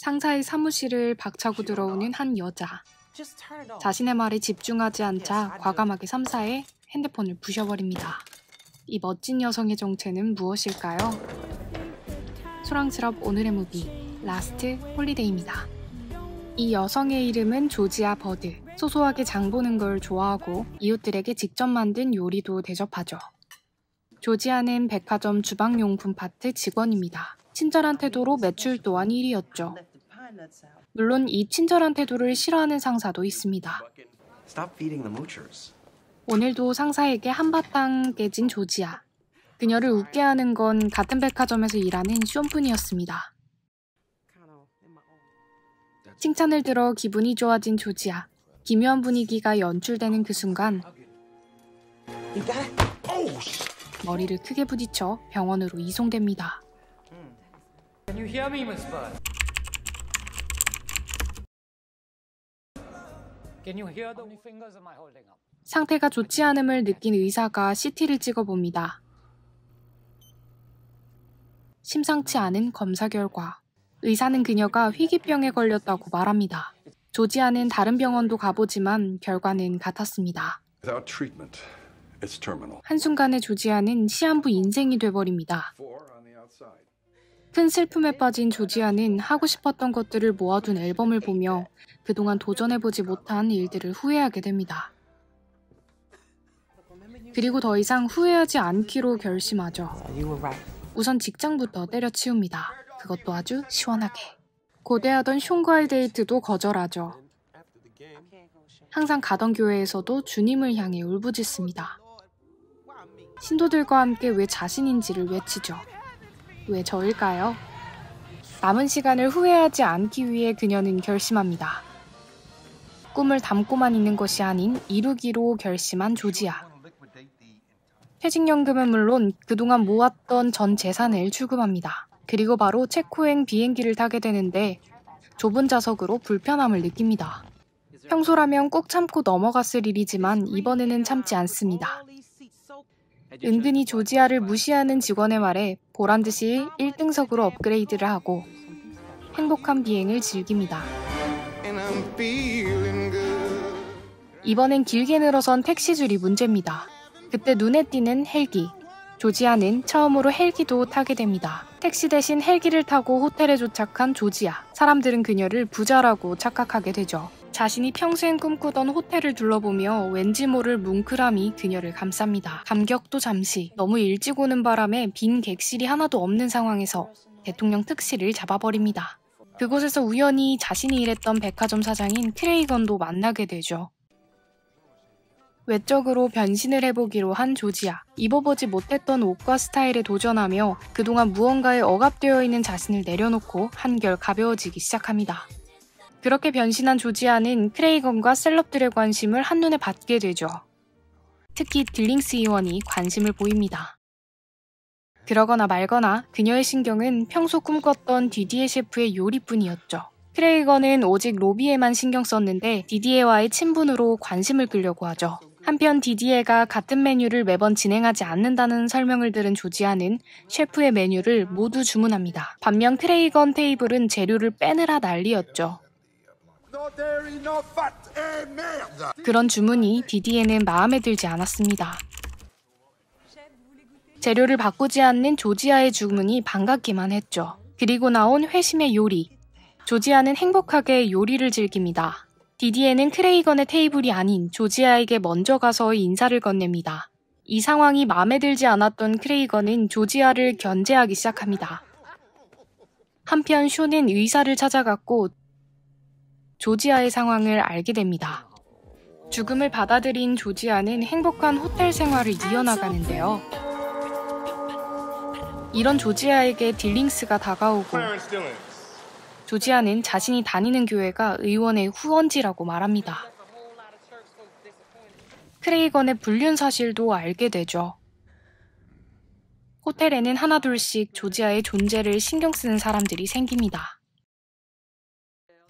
상사의 사무실을 박차고 들어오는 한 여자. 자신의 말에 집중하지 않자 과감하게 3사의 핸드폰을 부셔버립니다. 이 멋진 여성의 정체는 무엇일까요? 소랑스럽 오늘의 무비, 라스트 홀리데이입니다. 이 여성의 이름은 조지아 버드. 소소하게 장 보는 걸 좋아하고 이웃들에게 직접 만든 요리도 대접하죠. 조지아는 백화점 주방용품 파트 직원입니다. 친절한 태도로 매출 또한 1위였죠. 물론 이 친절한 태도를 싫어하는 상사도 있습니다. 오늘도 상사에게 한바탕 깨진 조지아. 그녀를 웃게 하는 건 같은 백화점에서 일하는 쇼분이었습니다. 칭찬을 들어 기분이 좋아진 조지아. 기묘한 분위기가 연출되는 그 순간 머리를 크게 부딪혀 병원으로 이송됩니다. 상태가 좋지 않음을 느낀 의사가 CT를 찍어봅니다. 심상치 않은 검사 결과 의사는 그녀가 희귀병에 걸렸다고 말합니다. 조지아는 다른 병원도 가보지만 결과는 같았습니다. 한순간에 조지아는 시한부 인생이 돼버립니다. 큰 슬픔에 빠진 조지아는 하고 싶었던 것들을 모아둔 앨범을 보며 그동안 도전해보지 못한 일들을 후회하게 됩니다. 그리고 더 이상 후회하지 않기로 결심하죠. 우선 직장부터 때려치웁니다. 그것도 아주 시원하게. 고대하던 숀과의 데이트도 거절하죠. 항상 가던 교회에서도 주님을 향해 울부짖습니다. 신도들과 함께 왜 자신인지를 외치죠. 왜 저일까요? 남은 시간을 후회하지 않기 위해 그녀는 결심합니다. 꿈을 담고만 있는 것이 아닌 이루기로 결심한 조지아. 퇴직연금은 물론 그동안 모았던 전 재산을 출금합니다. 그리고 바로 체코행 비행기를 타게 되는데 좁은 좌석으로 불편함을 느낍니다. 평소라면 꼭 참고 넘어갔을 일이지만 이번에는 참지 않습니다. 은근히 조지아를 무시하는 직원의 말에 보란듯이 1등석으로 업그레이드를 하고 행복한 비행을 즐깁니다. 이번엔 길게 늘어선 택시줄이 문제입니다. 그때 눈에 띄는 헬기. 조지아는 처음으로 헬기도 타게 됩니다. 택시 대신 헬기를 타고 호텔에 도착한 조지아. 사람들은 그녀를 부자라고 착각하게 되죠. 자신이 평생 꿈꾸던 호텔을 둘러보며 왠지 모를 뭉클함이 그녀를 감쌉니다. 감격도 잠시. 너무 일찍 오는 바람에 빈 객실이 하나도 없는 상황에서 대통령 특실을 잡아버립니다. 그곳에서 우연히 자신이 일했던 백화점 사장인 크레이건도 만나게 되죠. 외적으로 변신을 해보기로 한 조지아. 입어보지 못했던 옷과 스타일에 도전하며 그동안 무언가에 억압되어 있는 자신을 내려놓고 한결 가벼워지기 시작합니다. 그렇게 변신한 조지아는 크레이건과 셀럽들의 관심을 한눈에 받게 되죠. 특히 딜링스 의원이 관심을 보입니다. 그러거나 말거나 그녀의 신경은 평소 꿈꿨던 디디에 셰프의 요리뿐이었죠. 크레이건은 오직 로비에만 신경 썼는데 디디에와의 친분으로 관심을 끌려고 하죠. 한편 디디에가 같은 메뉴를 매번 진행하지 않는다는 설명을 들은 조지아는 셰프의 메뉴를 모두 주문합니다. 반면 크레이건 테이블은 재료를 빼느라 난리였죠. 그런 주문이 디디에는 마음에 들지 않았습니다. 재료를 바꾸지 않는 조지아의 주문이 반갑기만 했죠. 그리고 나온 회심의 요리. 조지아는 행복하게 요리를 즐깁니다. 디디에는 크레이건의 테이블이 아닌 조지아에게 먼저 가서 인사를 건넵니다. 이 상황이 마음에 들지 않았던 크레이건은 조지아를 견제하기 시작합니다. 한편 쇼는 의사를 찾아갔고 조지아의 상황을 알게 됩니다. 죽음을 받아들인 조지아는 행복한 호텔 생활을 이어나가는데요. 이런 조지아에게 딜링스가 다가오고 조지아는 자신이 다니는 교회가 의원의 후원지라고 말합니다. 크레이건의 불륜 사실도 알게 되죠. 호텔에는 하나둘씩 조지아의 존재를 신경 쓰는 사람들이 생깁니다.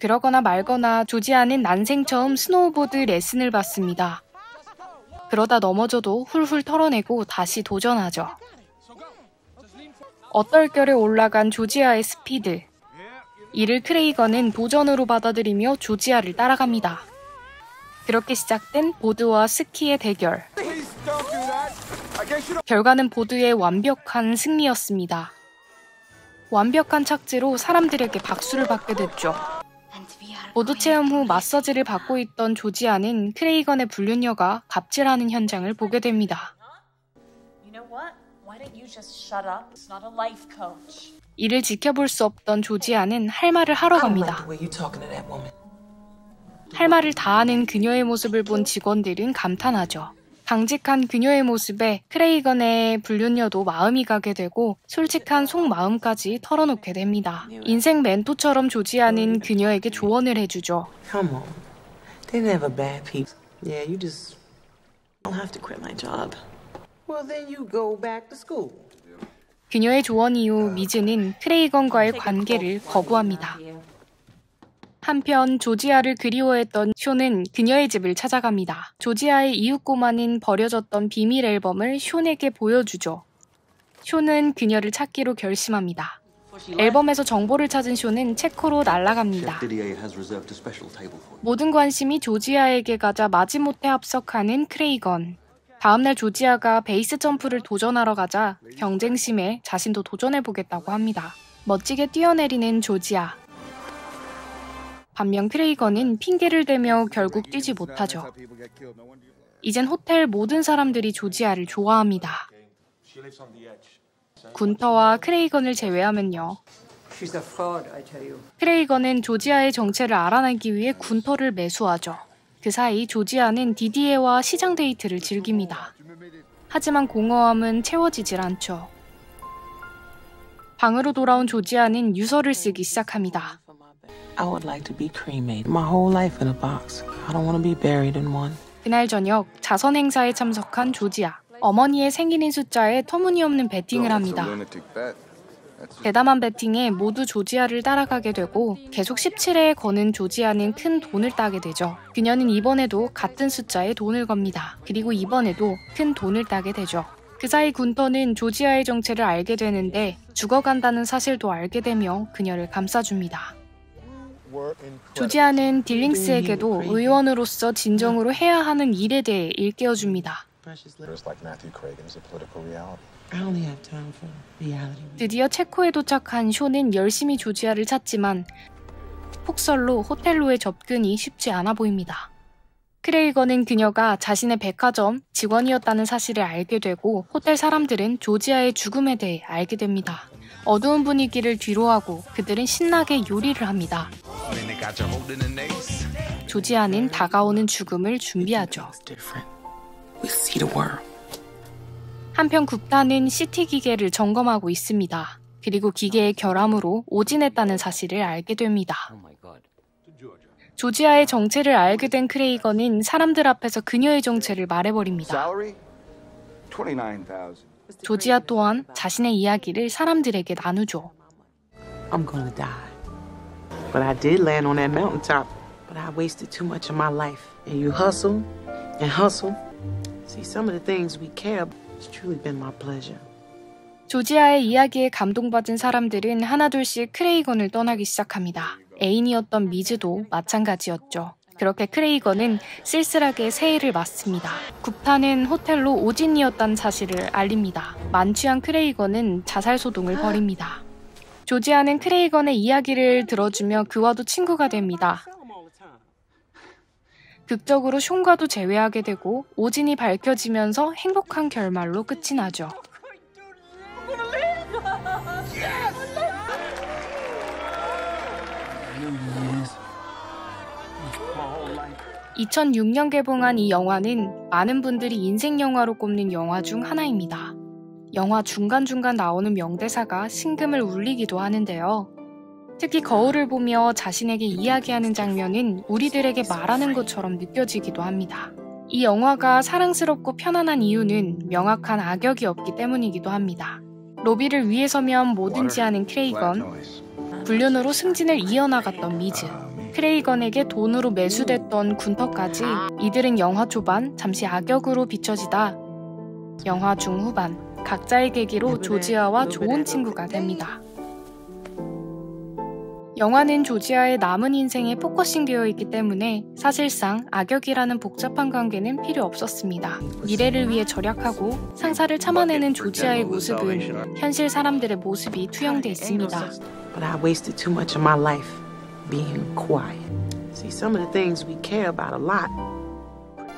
그러거나 말거나 조지아는 난생 처음 스노우보드 레슨을 받습니다. 그러다 넘어져도 훌훌 털어내고 다시 도전하죠. 얼떨결에 올라간 조지아의 스피드. 이를 크레이건은 도전으로 받아들이며 조지아를 따라갑니다. 그렇게 시작된 보드와 스키의 대결. 결과는 보드의 완벽한 승리였습니다. 완벽한 착지로 사람들에게 박수를 받게 됐죠. 보드 체험 후 마사지를 받고 있던 조지아는 크레이건의 불륜녀가 갑질하는 현장을 보게 됩니다. 이를 지켜볼 수 없던 조지아는 할 말을 하러 갑니다. 할 말을 다 하는 그녀의 모습을 본 직원들은 감탄하죠. 강직한 그녀의 모습에 크레이건의 불륜녀도 마음이 가게 되고 솔직한 속마음까지 털어놓게 됩니다. 인생 멘토처럼 조지아는 그녀에게 조언을 해주죠. Come on. They never bad people. Yeah, you just don't have to quit my job. Well, then you go back to school. 그녀의 조언 이후 미즈는 크레이건과의 관계를 거부합니다. 한편 조지아를 그리워했던 쇼는 그녀의 집을 찾아갑니다. 조지아의 이웃 꼬마는 버려졌던 비밀 앨범을 쇼에게 보여주죠. 쇼는 그녀를 찾기로 결심합니다. 앨범에서 정보를 찾은 쇼는 체코로 날아갑니다. 모든 관심이 조지아에게 가자 마지못해 합석하는 크레이건. 다음날 조지아가 베이스 점프를 도전하러 가자 경쟁심에 자신도 도전해보겠다고 합니다. 멋지게 뛰어내리는 조지아. 반면 크레이건은 핑계를 대며 결국 뛰지 못하죠. 이젠 호텔 모든 사람들이 조지아를 좋아합니다. 군터와 크레이건을 제외하면요. 크레이건은 조지아의 정체를 알아내기 위해 군터를 매수하죠. 그 사이 조지아는 디디에와 시장 데이트를 즐깁니다. 하지만 공허함은 채워지질 않죠. 방으로 돌아온 조지아는 유서를 쓰기 시작합니다. I would like to be cremated. My whole life in a box. I don't want to be buried in one. 그날 저녁 자선 행사에 참석한 조지아. 어머니의 생일인 숫자에 터무니없는 베팅을 합니다. 대담한 베팅에 모두 조지아를 따라가게 되고 계속 17회에 거는 조지아는 큰 돈을 따게 되죠. 그녀는 이번에도 같은 숫자에 돈을 겁니다. 그리고 이번에도 큰 돈을 따게 되죠. 그 사이 군터는 조지아의 정체를 알게 되는데 죽어간다는 사실도 알게 되며 그녀를 감싸줍니다. 조지아는 딜링스에게도 의원으로서 진정으로 해야 하는 일에 대해 일깨워줍니다. 드디어 체코에 도착한 쇼는 열심히 조지아를 찾지만 폭설로 호텔로의 접근이 쉽지 않아 보입니다. 크레이건은 그녀가 자신의 백화점 직원이었다는 사실을 알게 되고 호텔 사람들은 조지아의 죽음에 대해 알게 됩니다. 어두운 분위기를 뒤로하고 그들은 신나게 요리를 합니다. 조지아는 다가오는 죽음을 준비하죠. 한편 국타는 CT 기계를 점검하고 있습니다. 그리고 기계의 결함으로 오진했다는 사실을 알게 됩니다. 조지아의 정체를 알게 된 크레이건은 사람들 앞에서 그녀의 정체를 말해버립니다. 조지아 또한 자신의 이야기를 사람들에게 나누죠. I'm gonna die. But I did land on that mountaintop. But I wasted too much of my life. And you hustle and hustle. See, some of the things we care about, it's truly been my pleasure. 조지아의 이야기에 감동받은 사람들은 하나둘씩 크레이건을 떠나기 시작합니다. 애인이었던 미즈도 마찬가지였죠. 그렇게 크레이건은 쓸쓸하게 새해를 맞습니다. 국타는 호텔로 오진이었다는 사실을 알립니다. 만취한 크레이건은 자살소동을 벌입니다. 조지아는 크레이건의 이야기를 들어주며 그와도 친구가 됩니다. 극적으로 숀과도 재회하게 되고 오진이 밝혀지면서 행복한 결말로 끝이 나죠. 2006년 개봉한 이 영화는 많은 분들이 인생 영화로 꼽는 영화 중 하나입니다. 영화 중간중간 나오는 명대사가 심금을 울리기도 하는데요. 특히 거울을 보며 자신에게 이야기하는 장면은 우리들에게 말하는 것처럼 느껴지기도 합니다. 이 영화가 사랑스럽고 편안한 이유는 명확한 악역이 없기 때문이기도 합니다. 로비를 위해 서면 뭐든지 하는 크레이건, 불륜으로 승진을 이어나갔던 미즈, 크레이건에게 돈으로 매수됐던 군터까지 이들은 영화 초반 잠시 악역으로 비춰지다 영화 중후반 각자의 계기로 조지아와 좋은 친구가 됩니다. 영화는 조지아의 남은 인생에 포커싱 되어 있기 때문에 사실상 악역이라는 복잡한 관계는 필요 없었습니다. 미래를 위해 절약하고 상사를 참아내는 조지아의 모습은 현실 사람들의 모습이 투영돼 있습니다. But I wasted too much of my life being quiet. See, some of the things we care about a lot.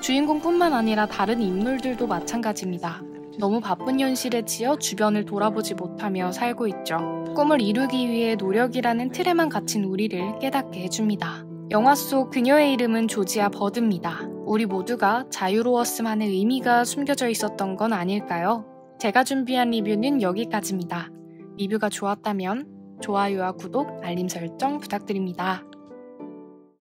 주인공뿐만 아니라 다른 인물들도 마찬가지입니다. 너무 바쁜 현실에 치여 주변을 돌아보지 못하며 살고 있죠. 꿈을 이루기 위해 노력이라는 틀에만 갇힌 우리를 깨닫게 해줍니다. 영화 속 그녀의 이름은 조지아 버드입니다. 우리 모두가 자유로웠음하는 의미가 숨겨져 있었던 건 아닐까요? 제가 준비한 리뷰는 여기까지입니다. 리뷰가 좋았다면 좋아요와 구독, 알림 설정 부탁드립니다.